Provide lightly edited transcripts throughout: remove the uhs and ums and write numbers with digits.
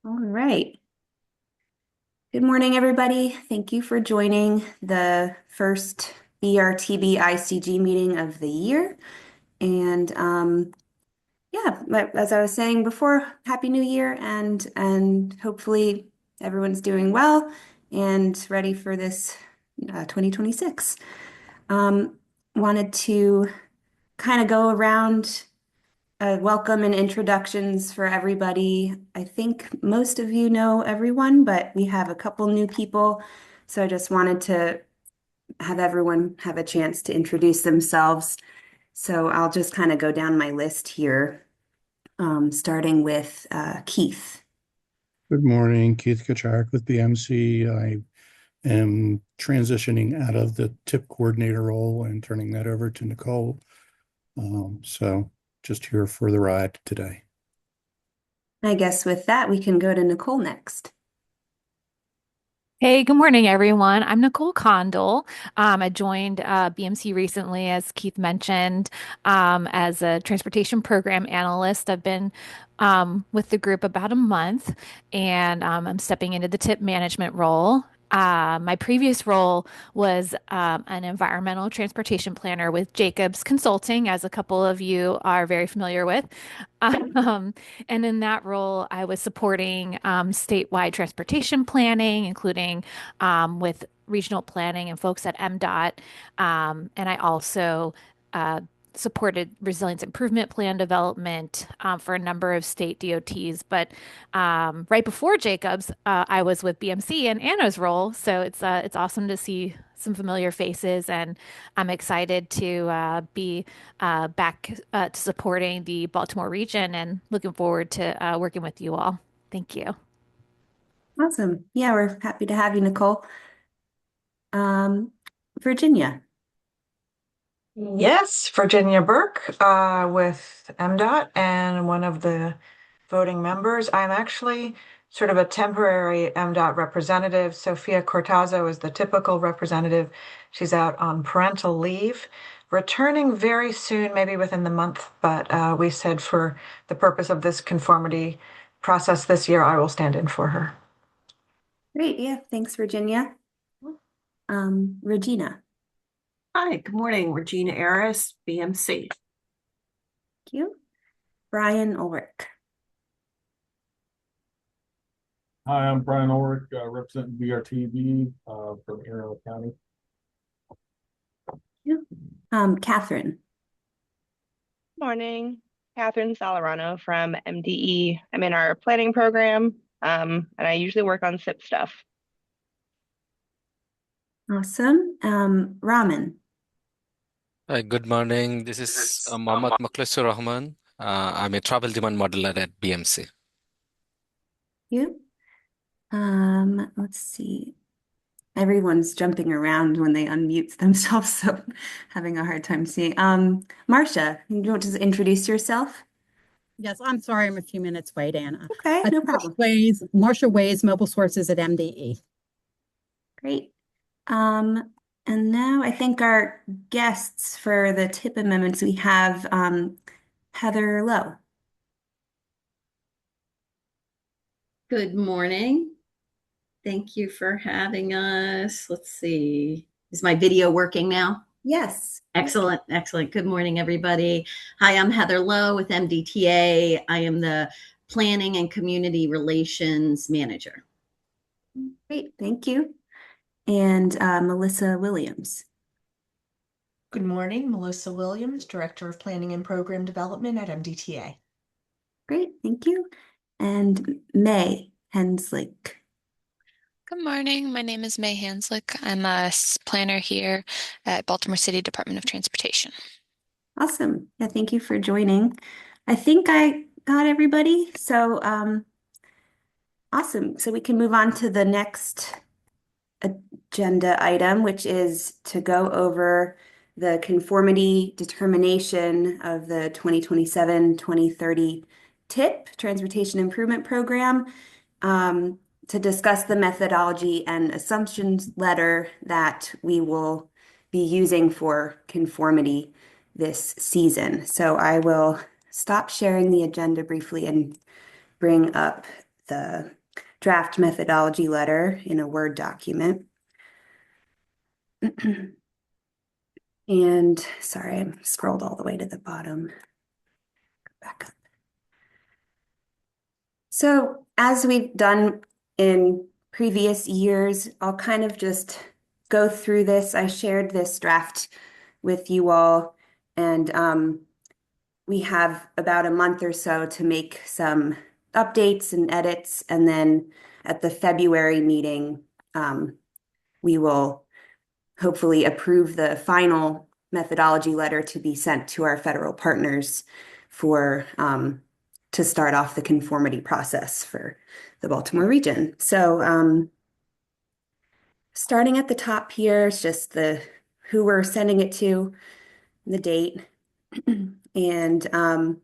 All right. Good morning, everybody. Thank you for joining the first BRTB ICG meeting of the year. And as I was saying before, Happy New Year, and hopefully everyone's doing well and ready for this 2026. Wanted to kind of go around welcome and introductions for everybody. I think most of you know everyone, but we have a couple new people. So I just wanted to have everyone have a chance to introduce themselves. So I'll just kind of go down my list here, starting with Keith. Good morning, Keith Kacharik with BMC. I am transitioning out of the tip coordinator role and turning that over to Nicole. So just here for the ride today. I guess with that, we can go to Nicole next. Hey, good morning, everyone. I'm Nicole Condell. I joined BMC recently, as Keith mentioned, as a transportation program analyst. I've been with the group about a month, and I'm stepping into the tip management role. My previous role was an environmental transportation planner with Jacobs Consulting, as a couple of you are very familiar with. Um, and in that role, I was supporting statewide transportation planning, including with regional planning and folks at MDOT. And I also uh, supported resilience improvement plan development for a number of state DOTs. But right before Jacobs, I was with BMC in Anna's role. So it's awesome to see some familiar faces, and I'm excited to be back to supporting the Baltimore region and looking forward to working with you all. Thank you. Awesome. Yeah, we're happy to have you, Nicole. Um, Virginia. Yes, Virginia Burke with MDOT and one of the voting members. I'm actually sort of a temporary MDOT representative. Sophia Cortazzo is the typical representative. She's out on parental leave, returning very soon, maybe within the month. But we said for the purpose of this conformity process this year, I will stand in for her. Great. Yeah, thanks, Virginia. Regina. Hi, good morning. Regina Aris, BMC. Thank you. Brian Ulrich. Hi, I'm Brian Ulrich, representing BRTV from Arundel County. Yeah. Catherine. Morning, Catherine Salarano from MDE. I'm in our planning program, and I usually work on SIP stuff. Awesome. Raman. Hi, good morning. This is Mohammad Mukhlisur Rahman. I'm a travel demand modeler at BMC. You. Let's see. Everyone's jumping around when they unmute themselves, so having a hard time seeing. Marcia, you want to just introduce yourself? Yes, I'm sorry, I'm a few minutes late, Anna. Okay, no problem. Marcia Ways, Mobile Sources at MDE. Great. And now I think our guests for the tip amendments, we have Heather Lowe. Good morning. Thank you for having us. Let's see. Is my video working now? Yes. Excellent, excellent. Good morning, everybody. Hi, I'm Heather Lowe with MDTA. I am the Planning and Community Relations Manager. Great, thank you. And Melissa Williams. Good morning, Melissa Williams, Director of Planning and Program Development at MDTA. Great, thank you. And May Henslick. Good morning. My name is May Hanslick. I'm a planner here at Baltimore City Department of Transportation. Awesome. Yeah, thank you for joining. I think I got everybody. So awesome. So we can move on to the next agenda item, which is to go over the conformity determination of the 2027-2030 TIP, Transportation Improvement Program, to discuss the methodology and assumptions letter that we will be using for conformity this season. So I will stop sharing the agenda briefly and bring up the draft methodology letter in a Word document. And sorry, I scrolled all the way to the bottom. Go back up. So as we've done in previous years, I'll kind of just go through this. I shared this draft with you all, and we have about a month or so to make some updates and edits, and then at the February meeting, we will hopefully approve the final methodology letter to be sent to our federal partners for to start off the conformity process for the Baltimore region. So starting at the top here is just the who we're sending it to, the date, and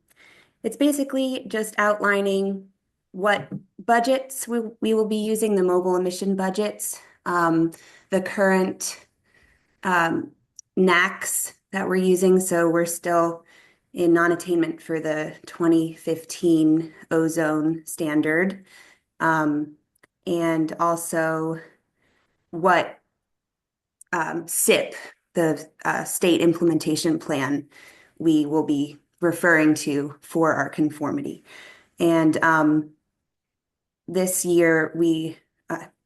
it's basically just outlining what budgets we will be using, the mobile emission budgets, the current NACs that we're using. So we're still in non-attainment for the 2015 ozone standard. And also what SIP, the state implementation plan, we will be referring to for our conformity. And this year we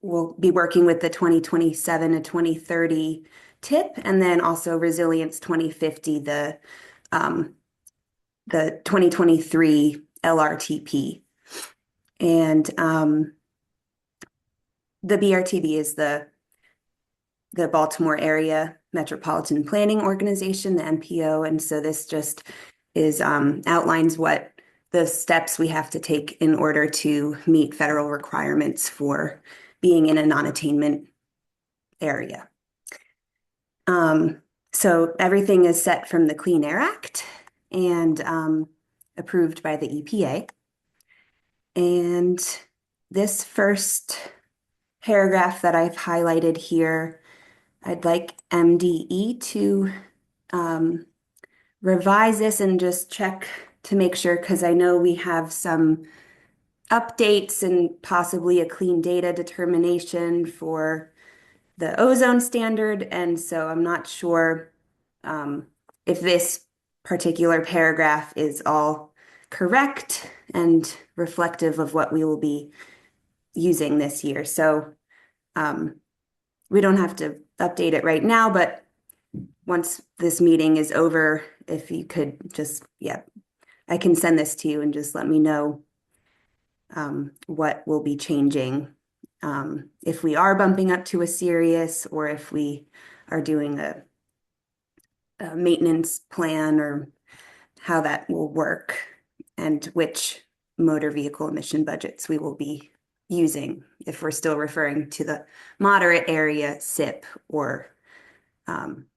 will be working with the 2027 to 2030 TIP, and then also Resilience 2050, the 2023 LRTP. And the BRTB is the Baltimore Area Metropolitan Planning Organization, the MPO. And so this just is outlines what the steps we have to take in order to meet federal requirements for being in a non-attainment area. So everything is set from the Clean Air Act and approved by the EPA. And this first paragraph that I've highlighted here, I'd like MDE to revise this and just check to make sure, because I know we have some updates and possibly a clean data determination for the ozone standard. And so I'm not sure if this particular paragraph is all correct and reflective of what we will be using this year. So we don't have to update it right now, but once this meeting is over, if you could just, I can send this to you and just let me know what will be changing. If we are bumping up to a serious, or if we are doing a maintenance plan, or how that will work, and which motor vehicle emission budgets we will be using, if we're still referring to the moderate area SIP or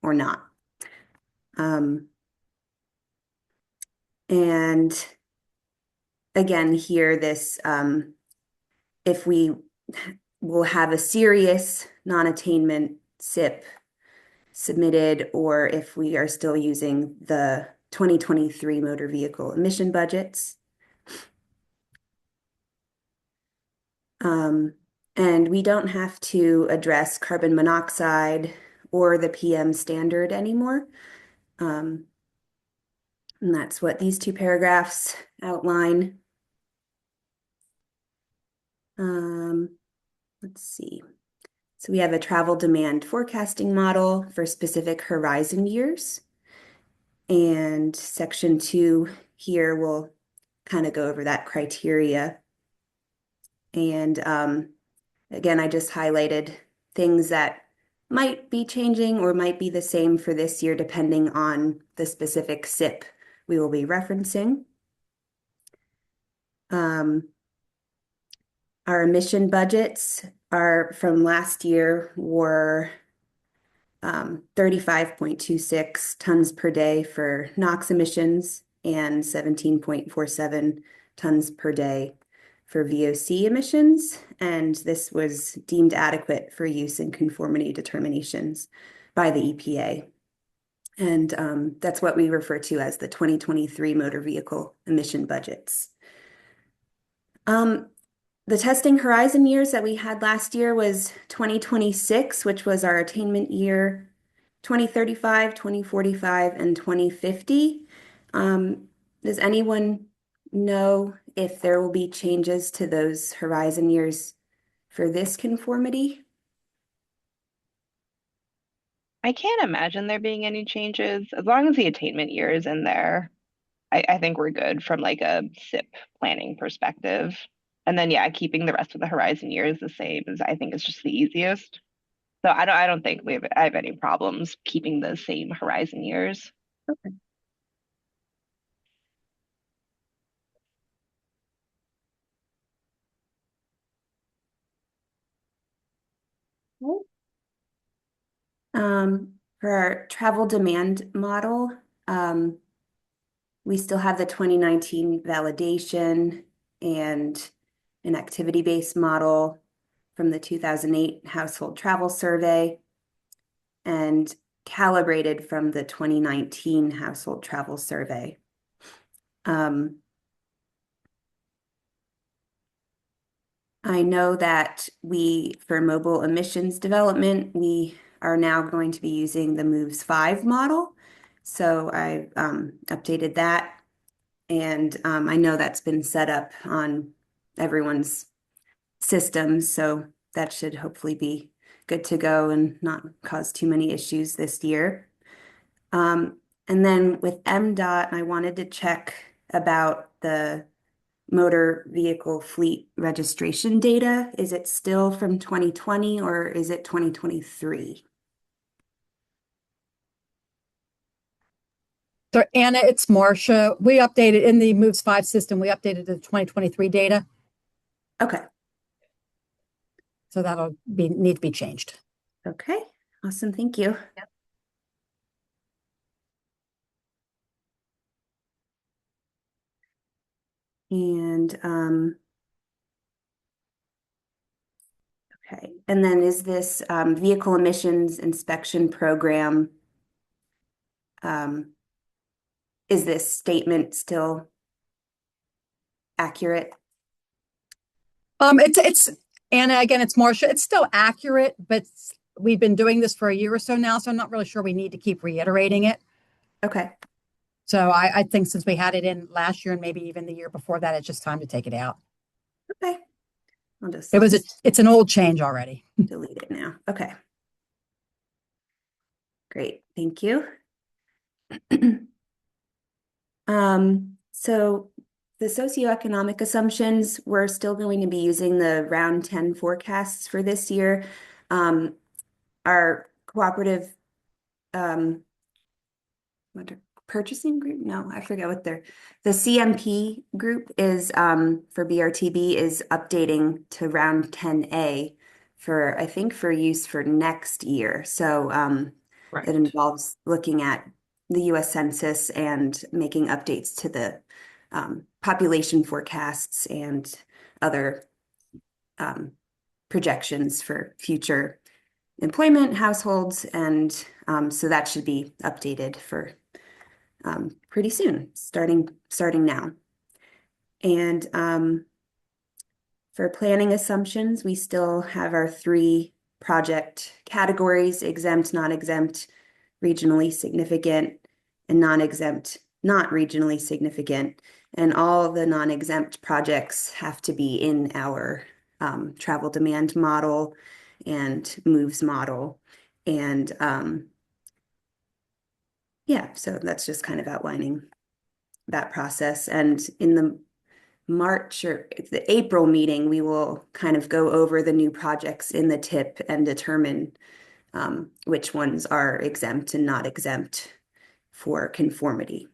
not. And again, here, this, if we will have a serious non-attainment SIP submitted, or if we are still using the 2023 motor vehicle emission budgets. And we don't have to address carbon monoxide or the PM standard anymore. And that's what these two paragraphs outline. Let's see. So we have a travel demand forecasting model for specific horizon years. And section 2 here will kind of go over that criteria. And again, I just highlighted things that might be changing or might be the same for this year, depending on the specific SIP we will be referencing. Our emission budgets are from last year were 35.26 tons per day for NOx emissions and 17.47 tons per day for VOC emissions. And this was deemed adequate for use in conformity determinations by the EPA. And that's what we refer to as the 2023 motor vehicle emission budgets. the testing horizon years that we had last year was 2026, which was our attainment year, 2035, 2045, and 2050. Does anyone know if there will be changes to those horizon years for this conformity? I can't imagine there being any changes as long as the attainment year is in there. I think we're good from like a SIP planning perspective. And then yeah, keeping the rest of the horizon years the same is I think is just the easiest. So I don't think I have any problems keeping the same horizon years. Okay. For our travel demand model, we still have the 2019 validation and an activity-based model from the 2008 household travel survey and calibrated from the 2019 household travel survey. I know that for mobile emissions development, we are now going to be using the MOVES 5 model. So I updated that. And I know that's been set up on everyone's systems. So that should hopefully be good to go and not cause too many issues this year. And then with MDOT, I wanted to check about the motor vehicle fleet registration data. Is it still from 2020 or is it 2023? So Anna, it's Marcia. We updated in the Moves 5 system, we updated the 2023 data. Okay. So that'll need to be changed. Okay. Awesome. Thank you. Yep. And okay. And then is this vehicle emissions inspection program, is this statement still accurate? It's Anna, again, it's Marcia. It's still accurate, but we've been doing this for a year or so now, so I'm not really sure we need to keep reiterating it. Okay. So I think since we had it in last year and maybe even the year before that, it's just time to take it out. Okay. I'll just it's an old change already. delete it now. Okay. Great. Thank you. So the socioeconomic assumptions, we're still going to be using the round 10 forecasts for this year. Our cooperative purchasing group? No, I forget what the CMP group is for BRTB is updating to round 10A for, I think, for use for next year. So Right. it involves looking at the US Census and making updates to the population forecasts and other projections for future employment households. And so that should be updated for pretty soon, starting now. And for planning assumptions, we still have our 3 project categories: exempt, non-exempt, regionally significant, and non-exempt, not regionally significant. And all the non-exempt projects have to be in our travel demand model and moves model. And yeah, so that's just kind of outlining that process. And in the March or the April meeting, we will kind of go over the new projects in the TIP and determine which ones are exempt and not exempt for conformity.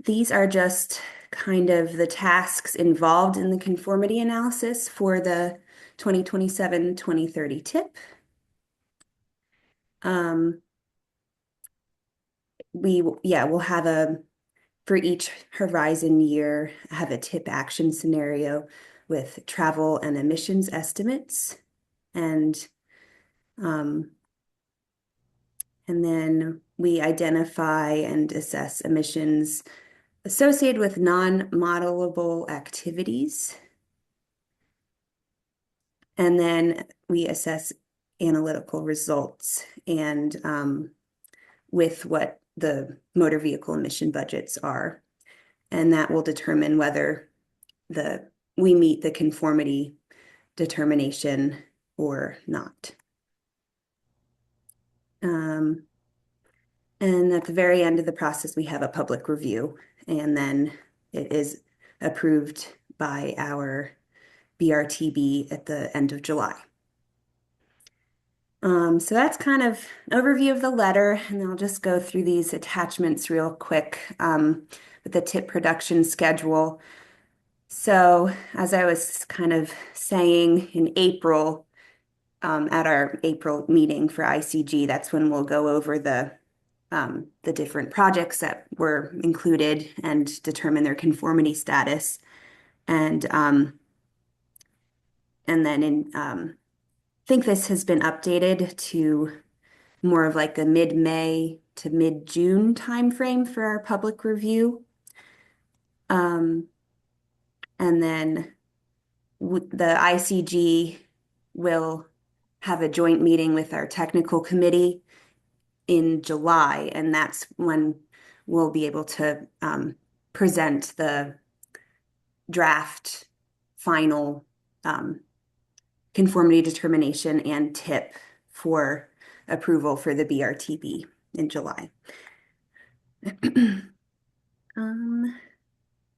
These are just kind of the tasks involved in the conformity analysis for the 2027-2030 TIP. We'll have for each horizon year, have a TIP action scenario with travel and emissions estimates. And then we identify and assess emissions associated with non-modelable activities. And then we assess analytical results and with what the motor vehicle emission budgets are. And that will determine whether we meet the conformity determination or not. And at the very end of the process, we have a public review, and then it is approved by our BRTB at the end of July. So that's kind of an overview of the letter, and I'll just go through these attachments real quick with the tip production schedule. So as I was kind of saying in April, at our April meeting for ICG, that's when we'll go over the different projects that were included and determine their conformity status. And then I think this has been updated to more of like a mid-May to mid-June timeframe for our public review. And then the ICG will have a joint meeting with our technical committee in July, and that's when we'll be able to present the draft final conformity determination and tip for approval for the BRTB in July. And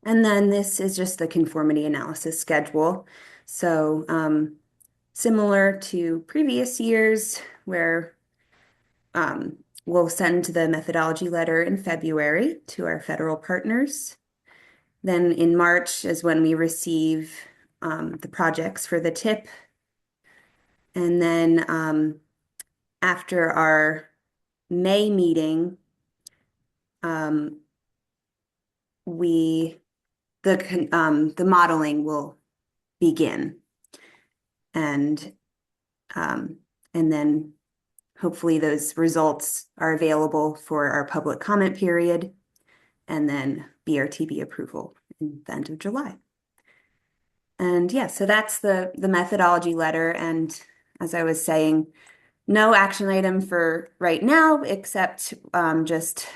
then this is just the conformity analysis schedule. So similar to previous years where we'll send the methodology letter in February to our federal partners. Then in March is when we receive the projects for the tip. And then after our May meeting, the modeling will begin. And then hopefully those results are available for our public comment period and then BRTB approval in the end of July. And yeah, so that's the methodology letter. And as I was saying, no action item for right now, except just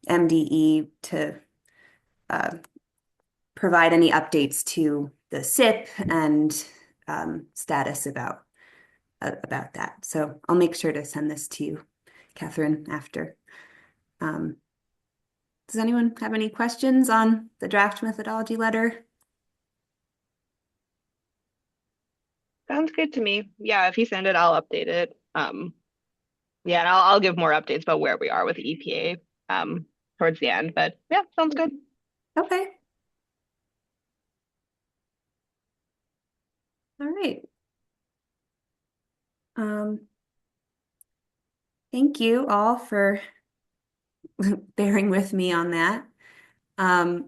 MDE to provide any updates to the SIP and status about that. So I'll make sure to send this to you, Catherine, after. Does anyone have any questions on the draft methodology letter? Sounds good to me. Yeah, if you send it, I'll update it. Yeah, and I'll give more updates about where we are with the EPA towards the end. But yeah, sounds good. Okay. All right. Thank you all for bearing with me on that. The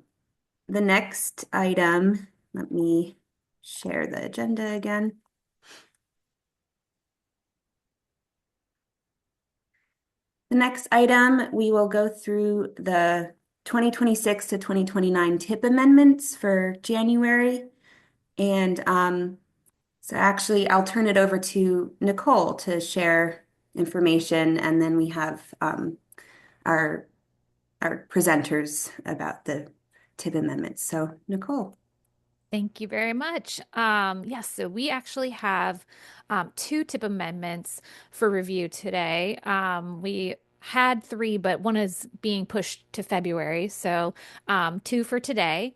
next item, let me share the agenda again. The next item, we will go through the 2026 to 2029 tip amendments for January. And so actually, I'll turn it over to Nicole to share information, and then we have our presenters about the tip amendments. So Nicole. Thank you very much. Yes, so we actually have two tip amendments for review today. We had three, but one is being pushed to February. So two for today.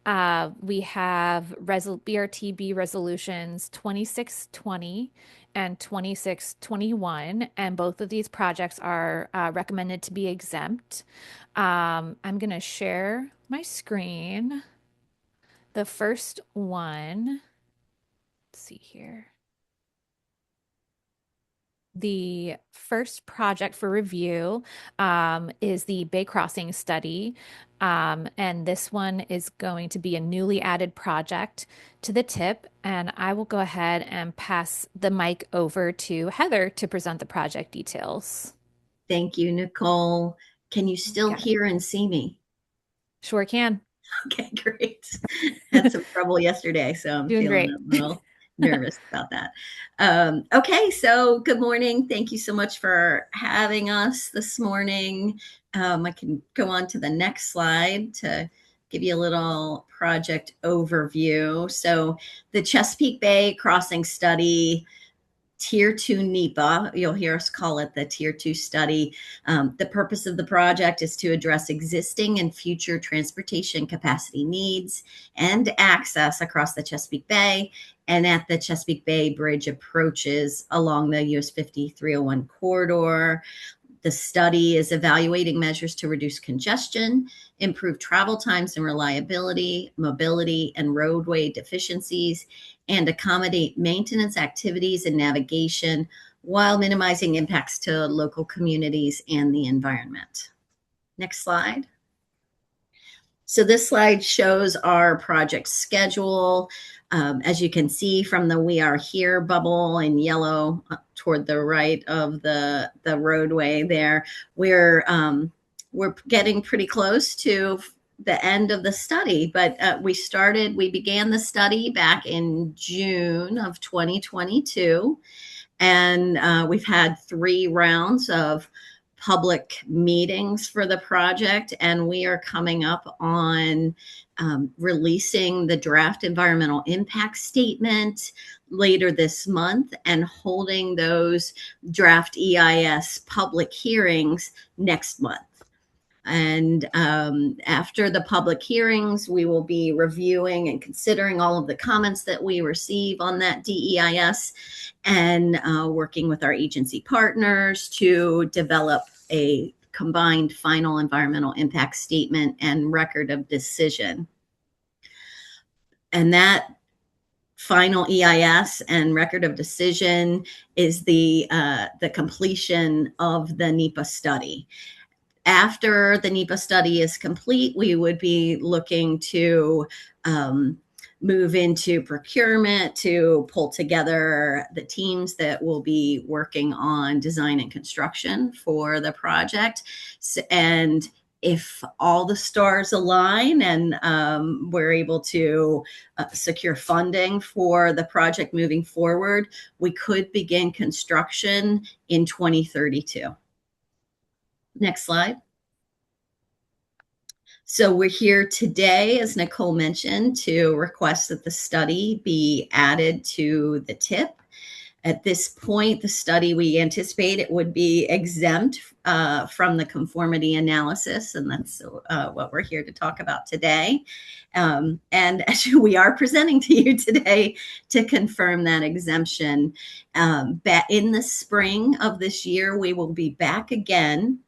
We have BRTB resolutions 2620 and 2621, and both of these projects are recommended to be exempt. I'm going to share my screen. The first one, let's see here. The first project for review is the Bay Crossing study. And this one is going to be a newly added project to the tip. And I will go ahead and pass the mic over to Heather to present the project details. Thank you, Nicole. Can you still Okay. hear and see me? Sure can. Okay, great. Had some trouble yesterday, so I'm Doing feeling great. a little nervous about that. Okay, so good morning. Thank you so much for having us this morning. I can go on to the next slide to give you a little project overview. So the Chesapeake Bay Crossing Study Tier 2 NEPA, you'll hear us call it the Tier 2 study. The purpose of the project is to address existing and future transportation capacity needs and access across the Chesapeake Bay and at the Chesapeake Bay Bridge approaches along the US 5301 corridor. The study is evaluating measures to reduce congestion, improve travel times and reliability, mobility, and roadway deficiencies, and accommodate maintenance activities and navigation while minimizing impacts to local communities and the environment. Next slide. So this slide shows our project schedule. As you can see from the We Are Here bubble in yellow toward the right of the roadway there, we're getting pretty close to the end of the study, but we began the study back in June of 2022, and we've had 3 rounds of public meetings for the project, and we are coming up on releasing the draft environmental impact statement later this month and holding those draft EIS public hearings next month. And after the public hearings, we will be reviewing and considering all of the comments that we receive on that DEIS and working with our agency partners to develop a combined final environmental impact statement and record of decision. And that final EIS and record of decision is the completion of the NEPA study. After the NEPA study is complete, we would be looking to move into procurement to pull together the teams that will be working on design and construction for the project. And if all the stars align and we're able to secure funding for the project moving forward, we could begin construction in 2032. Next slide. So we're here today, as Nicole mentioned, to request that the study be added to the TIP. At this point, the study, we anticipate it would be exempt from the conformity analysis, and that's what we're here to talk about today. And as we are presenting to you today to confirm that exemption, in the spring of this year, we will be back again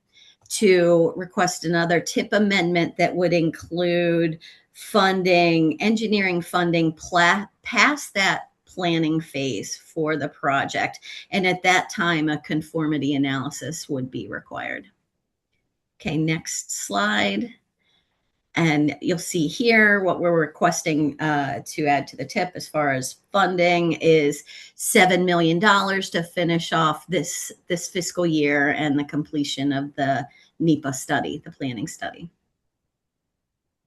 to request another TIP amendment that would include funding, engineering funding past that planning phase for the project. And at that time, a conformity analysis would be required. Okay, next slide. And you'll see here what we're requesting to add to the TIP as far as funding is $7 million to finish off this fiscal year and the completion of the NEPA study, the planning study.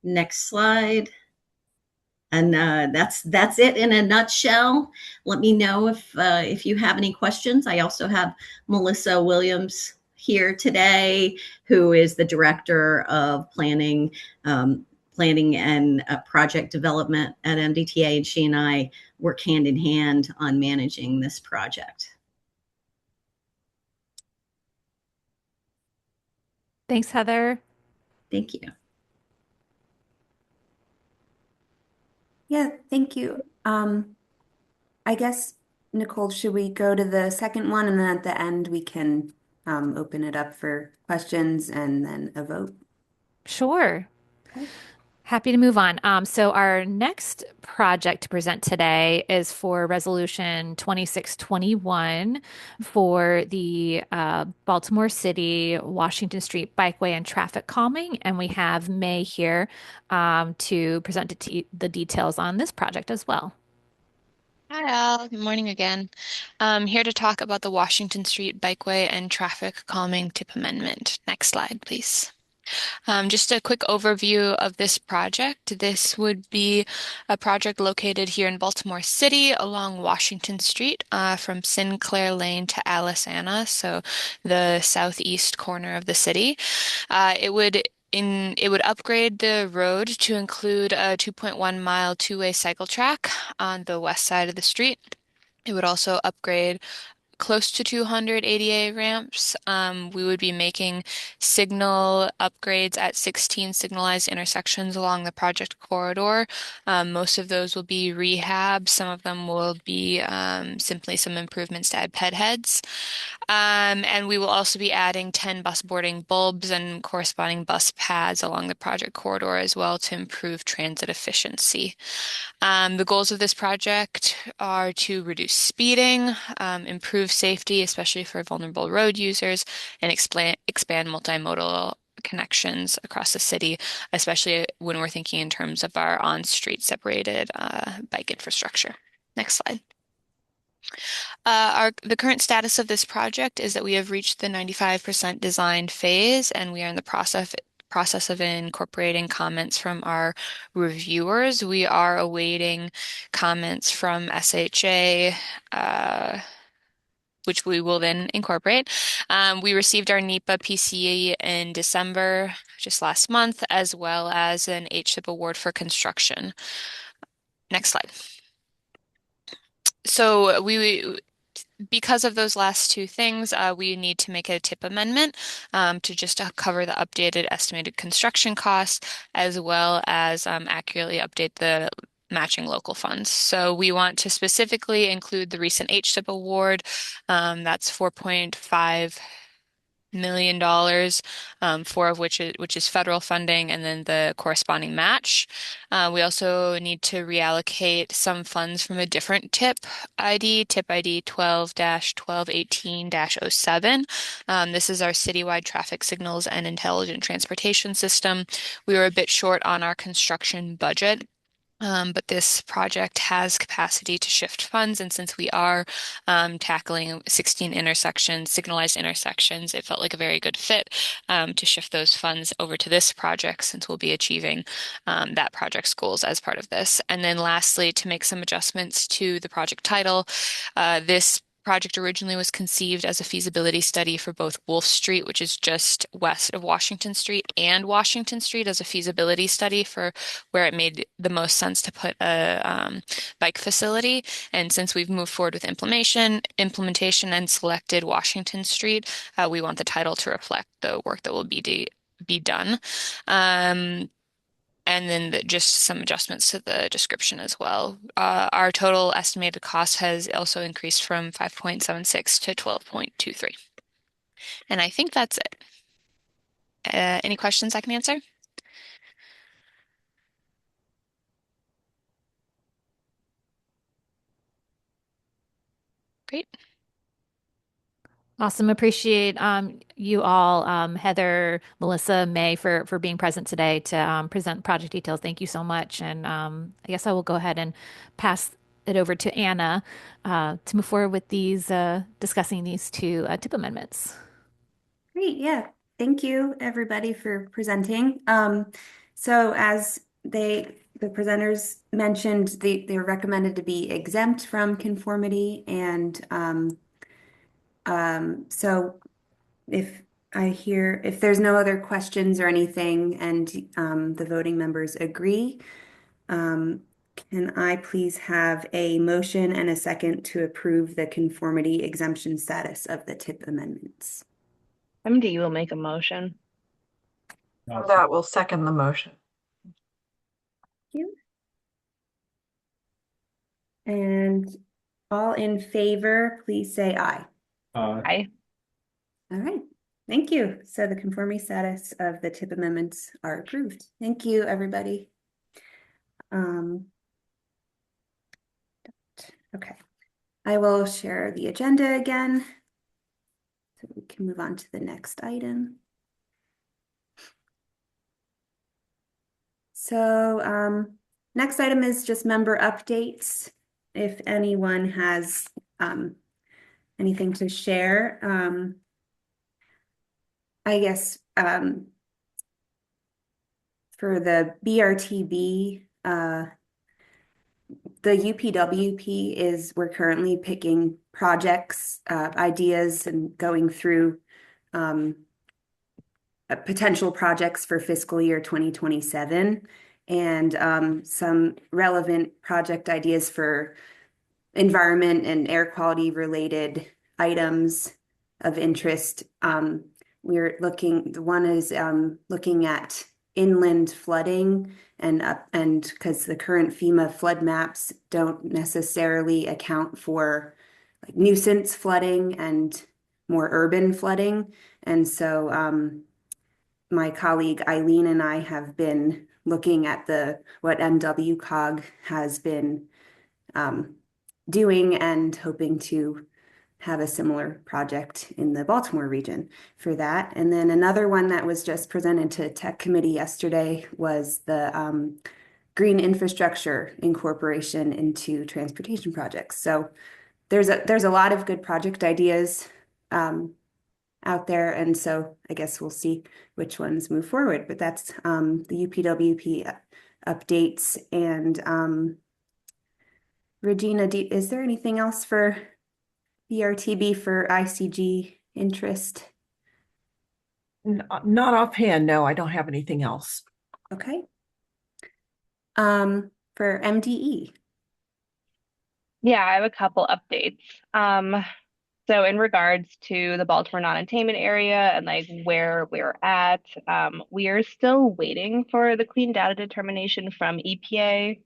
Next slide. And that's it in a nutshell. Let me know if you have any questions. I also have Melissa Williams here today, who is the director of planning and project development at MDTA, and she and I work hand in hand on managing this project. Thanks, Heather. Thank you. Yeah, thank you. I guess, Nicole, should we go to the second one, and then at the end we can open it up for questions and then a vote? Sure. Okay. Happy to move on. So our next project to present today is for Resolution 2621 for the Baltimore City, Washington Street Bikeway and Traffic Calming. And we have May here to present the details on this project as well. Hi all, good morning again. I'm here to talk about the Washington Street Bikeway and Traffic Calming Tip Amendment. Next slide, please. Just a quick overview of this project. This would be a project located here in Baltimore City along Washington Street from Sinclair Lane to Alisana, so the southeast corner of the city. It would upgrade the road to include a 2.1 mile two-way cycle track on the west side of the street. It would also upgrade close to 200 ADA ramps. We would be making signal upgrades at 16 signalized intersections along the project corridor. Most of those will be rehab. Some of them will be simply some improvements to ped heads. And we will also be adding 10 bus boarding bulbs and corresponding bus pads along the project corridor as well to improve transit efficiency. The goals of this project are to reduce speeding, improve safety, especially for vulnerable road users, and expand multimodal connections across the city, especially when we're thinking in terms of our on-street separated bike infrastructure. Next slide. The current status of this project is that we have reached the 95% design phase, and we are in the process of incorporating comments from our reviewers. We are awaiting comments from SHA, which we will then incorporate. We received our NEPA PC in December, just last month, as well as an HSIP award for construction. Next slide. So because of those last two things, we need to make a TIP amendment to just cover the updated estimated construction costs, as well as accurately update the matching local funds. So we want to specifically include the recent HSIP award. That's $4.5 million, four of which is federal funding, and then the corresponding match. We also need to reallocate some funds from a different TIP ID 12-1218-07. This is our citywide traffic signals and intelligent transportation system. We were a bit short on our construction budget. But this project has capacity to shift funds, and since we are tackling 16 intersections, signalized intersections, it felt like a very good fit to shift those funds over to this project since we'll be achieving that project's goals as part of this. And then lastly, to make some adjustments to the project title, this project originally was conceived as a feasibility study for both Wolf Street, which is just west of Washington Street, and Washington Street as a feasibility study for where it made the most sense to put a bike facility. And since we've moved forward with implementation and selected Washington Street, we want the title to reflect the work that will be done. And then just some adjustments to the description as well. Our total estimated cost has also increased from 5.76 to 12.23. And I think that's it. Any questions I can answer? Great. Awesome. Appreciate you all, Heather, Melissa, May, for being present today to present project details. Thank you so much. And I guess I will go ahead and pass it over to Anna to move forward with these discussing these two TIP amendments. Great, yeah. Thank you, everybody, for presenting. So as the presenters mentioned, they're recommended to be exempt from conformity, and so if there's no other questions or anything, and the voting members agree, can I please have a motion and a second to approve the conformity exemption status of the TIP amendments? MD will make a motion. That will second the motion. Thank you. And all in favor, please say aye. Aye. All right. Thank you. So the conformity status of the TIP amendments are approved. Thank you, everybody. Okay. I will share the agenda again so we can move on to the next item. So next item is just member updates. If anyone has anything to share, I guess for the BRTB, the UPWP is we're currently picking projects, ideas, and going through potential projects for fiscal year 2027 and some relevant project ideas for environment and air quality related items of interest. The one is looking at inland flooding and because the current FEMA flood maps don't necessarily account for like nuisance flooding and more urban flooding. And so my colleague Eileen and I have been looking at what MWCOG has been doing and hoping to have a similar project in the Baltimore region for that. And then another one that was just presented to Tech Committee yesterday was the green infrastructure incorporation into transportation projects. So there's a lot of good project ideas out there, and so I guess we'll see which ones move forward. But that's the UPWP updates. And Regina, is there anything else for BRTB for ICG interest? Not offhand, no, I don't have anything else. Okay. For MDE. Yeah, I have a couple updates. So in regards to the Baltimore non-attainment area and like where we're at, we are still waiting for the clean data determination from EPA.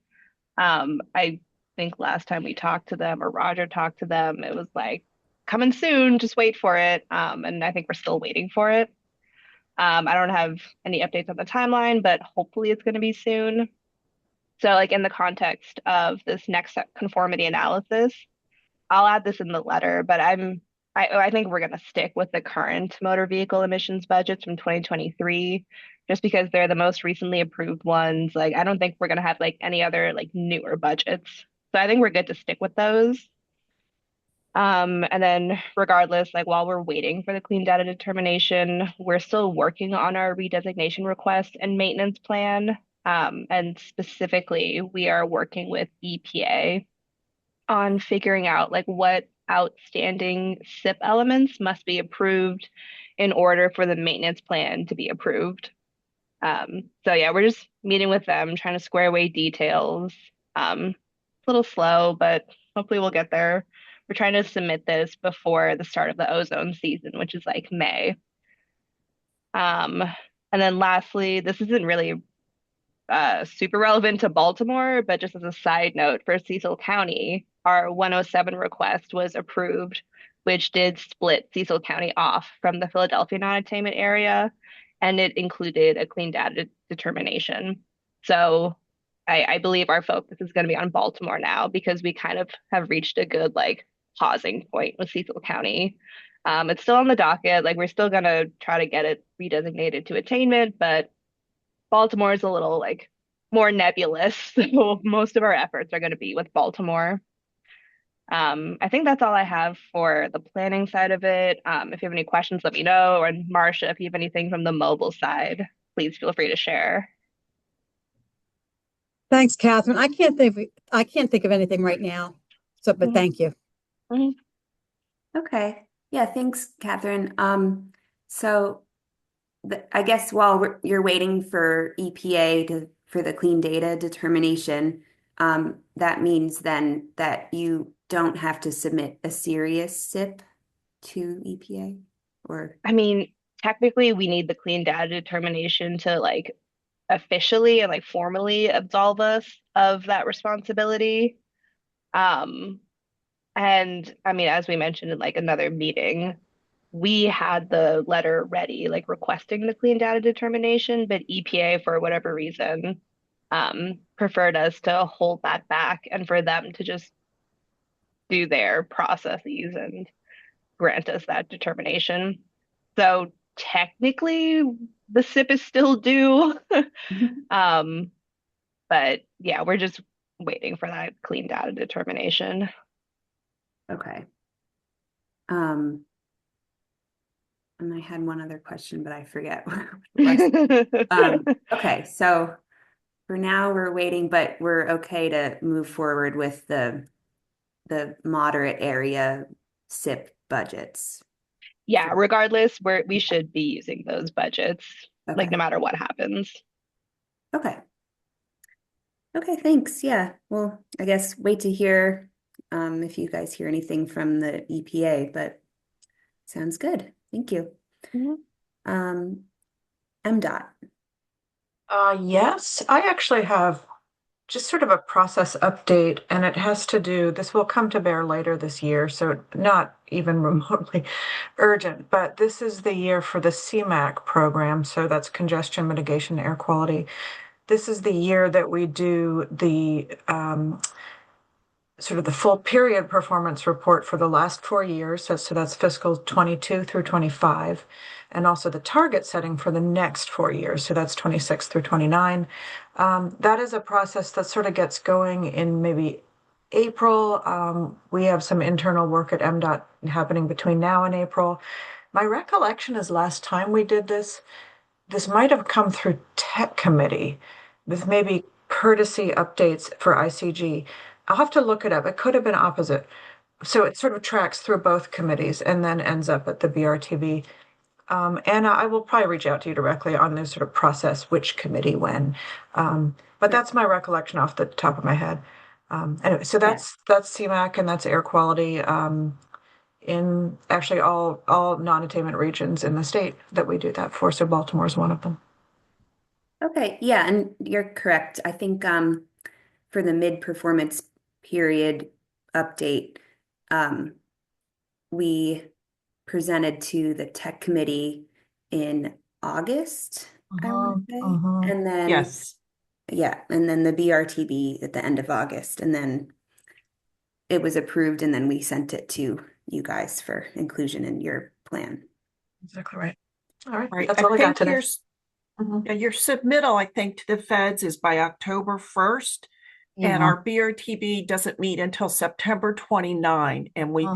I think last time we talked to them or Roger talked to them, it was like coming soon, just wait for it. And I think we're still waiting for it. I don't have any updates on the timeline, but hopefully it's going to be soon. So like in the context of this next conformity analysis, I'll add this in the letter, but I think we're going to stick with the current motor vehicle emissions budgets from 2023, just because they're the most recently approved ones. Like, I don't think we're going to have like any other like newer budgets. So I think we're good to stick with those. And then regardless, like while we're waiting for the clean data determination, we're still working on our redesignation request and maintenance plan. And specifically, we are working with EPA on figuring out like what outstanding SIP elements must be approved in order for the maintenance plan to be approved. So yeah, we're just meeting with them, trying to square away details. A little slow, but hopefully we'll get there. We're trying to submit this before the start of the ozone season, which is like May. And then lastly, this isn't really super relevant to Baltimore, but just as a side note for Cecil County, our 107 request was approved, which did split Cecil County off from the Philadelphia non-attainment area, and it included a clean data determination. So I believe our focus is going to be on Baltimore now because we kind of have reached a good like pausing point with Cecil County. It's still on the docket, like we're still going to try to get it redesignated to attainment, but Baltimore is a little like more nebulous. So most of our efforts are going to be with Baltimore. I think that's all I have for the planning side of it. If you have any questions, let me know. Or Marcia, if you have anything from the mobile side, please feel free to share. Thanks, Catherine. I can't think of anything right now. So, but thank you. Okay. Yeah, thanks, Catherine. So I guess while you're waiting for EPA for the clean data determination, that means then that you don't have to submit a serious SIP to EPA, or I mean, technically, we need the clean data determination to like officially and like formally absolve us of that responsibility. Um, and I mean, as we mentioned in like another meeting, we had the letter ready, like requesting the clean data determination, but EPA, for whatever reason, preferred us to hold that back and for them to just do their processes and grant us that determination. So technically, the SIP is still due. Um, but yeah, we're just waiting for that clean data determination. okay. And I had one other question, but I forget what it was. Okay, so for now we're waiting, but we're okay to move forward with the moderate area SIP budgets. Yeah, regardless, we should be using those budgets, like Okay. no matter what happens. Okay. Okay, thanks. Yeah. Well, I guess wait to hear if you guys hear anything from the EPA, but sounds good. Thank you. Um, MDOT. Yes, I actually have just sort of a process update, and it has to do, this will come to bear later this year, so not even remotely urgent, but this is the year for the CMAQ program, so that's congestion mitigation air quality. This is the year that we do the sort of the full period performance report for the last 4 years. So that's fiscal 22 through 25, and also the target setting for the next 4 years. So that's 26 through 29. That is a process that sort of gets going in maybe April. We have some internal work at MDOT happening between now and April. My recollection is last time we did this might have come through tech committee with maybe courtesy updates for ICG. I'll have to look it up. It could have been opposite. So it sort of tracks through both committees and then ends up at the BRTB. Anna, I will probably reach out to you directly on this sort of process, which committee when. But that's my recollection off the top of my head. Anyway, so that's CMAQ and that's air quality in actually all non-attainment regions in the state that we do that for. So Baltimore is one of them. Okay, yeah, and you're correct. I think for the mid-performance period update, we presented to the tech committee in August, I want to say. And then Yes. yeah, and then the BRTB at the end of August, and then it was approved, and then we sent it to you guys for inclusion in your plan. Exactly right. All right, Right. that's all I got today. Your submittal, I think, to the feds is by October 1st. And our BRTB doesn't meet until September 29. And we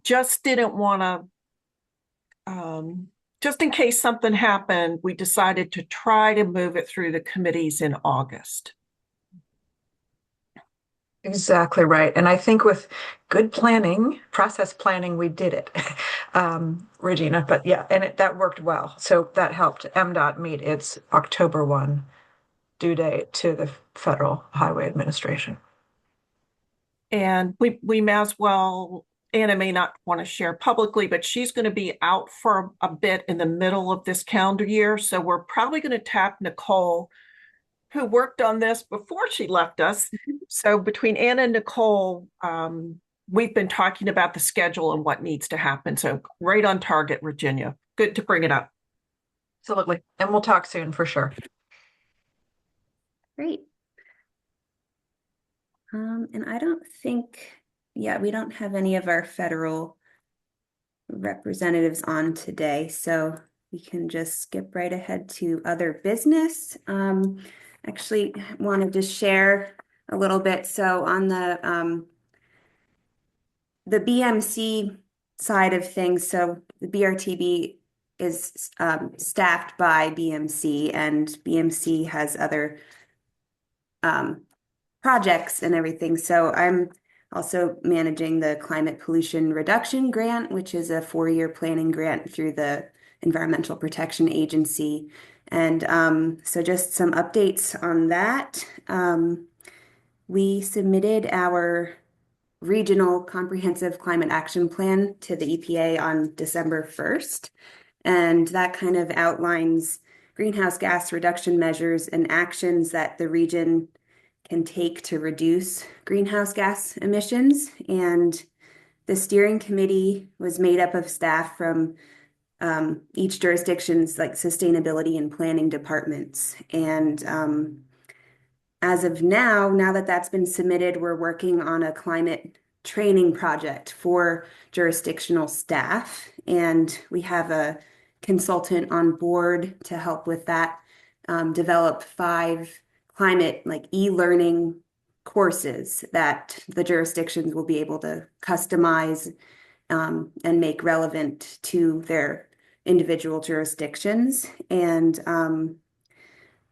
just didn't want to, just in case something happened, we decided to try to move it through the committees in August. Exactly right. And I think with good planning, process planning, we did it, Regina. But yeah, and that worked well. So that helped MDOT meet its October 1 due date to the Federal Highway Administration. And we may as well, Anna may not want to share publicly, but she's going to be out for a bit in the middle of this calendar year. So we're probably going to tap Nicole, who worked on this before she left us. So between Anna and Nicole, we've been talking about the schedule and what needs to happen. So right on target, Virginia. Good to bring it up. Absolutely. And we'll talk soon for sure. Great. And I don't think, yeah, we don't have any of our federal representatives on today, so we can just skip right ahead to other business. Actually wanted to share a little bit. So on the BMC side of things, so the BRTB is staffed by BMC, and BMC has other projects and everything. So I'm also managing the Climate Pollution Reduction Grant, which is a 4-year planning grant through the Environmental Protection Agency. And so just some updates on that. We submitted our regional comprehensive climate action plan to the EPA on December 1st. And that kind of outlines greenhouse gas reduction measures and actions that the region can take to reduce greenhouse gas emissions. And the steering committee was made up of staff from each jurisdiction's like sustainability and planning departments. And as of now that that's been submitted, we're working on a climate training project for jurisdictional staff. And we have a consultant on board to help with that, develop 5 climate like e-learning courses that the jurisdictions will be able to customize and make relevant to their individual jurisdictions. And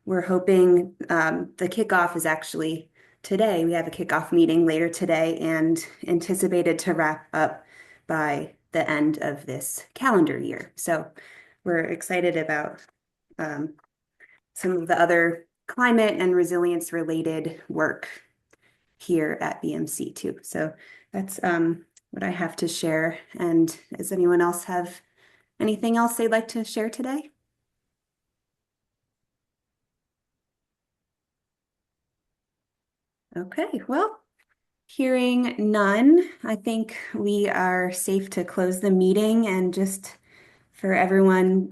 we're hoping the kickoff is actually today. We have a kickoff meeting later today and anticipated to wrap up by the end of this calendar year. So we're excited about some of the other climate and resilience related work here at BMC too. So that's what I have to share. And does anyone else have anything else they'd like to share today? Okay, well, hearing none, I think we are safe to close the meeting. And just for everyone,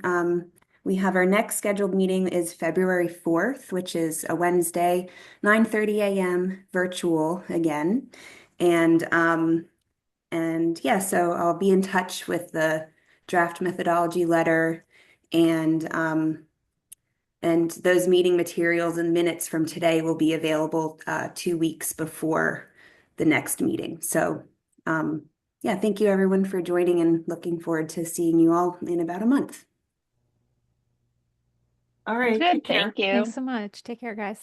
we have our next scheduled meeting is February 4th, which is a Wednesday, 9:30 a.m. virtual again. And yeah, so I'll be in touch with the draft methodology letter and those meeting materials and minutes from today will be available 2 weeks before the next meeting. So yeah, thank you everyone for joining and looking forward to seeing you all in about a month. All Sounds right, good. take care. Thank you. Thanks so much. Take care, guys.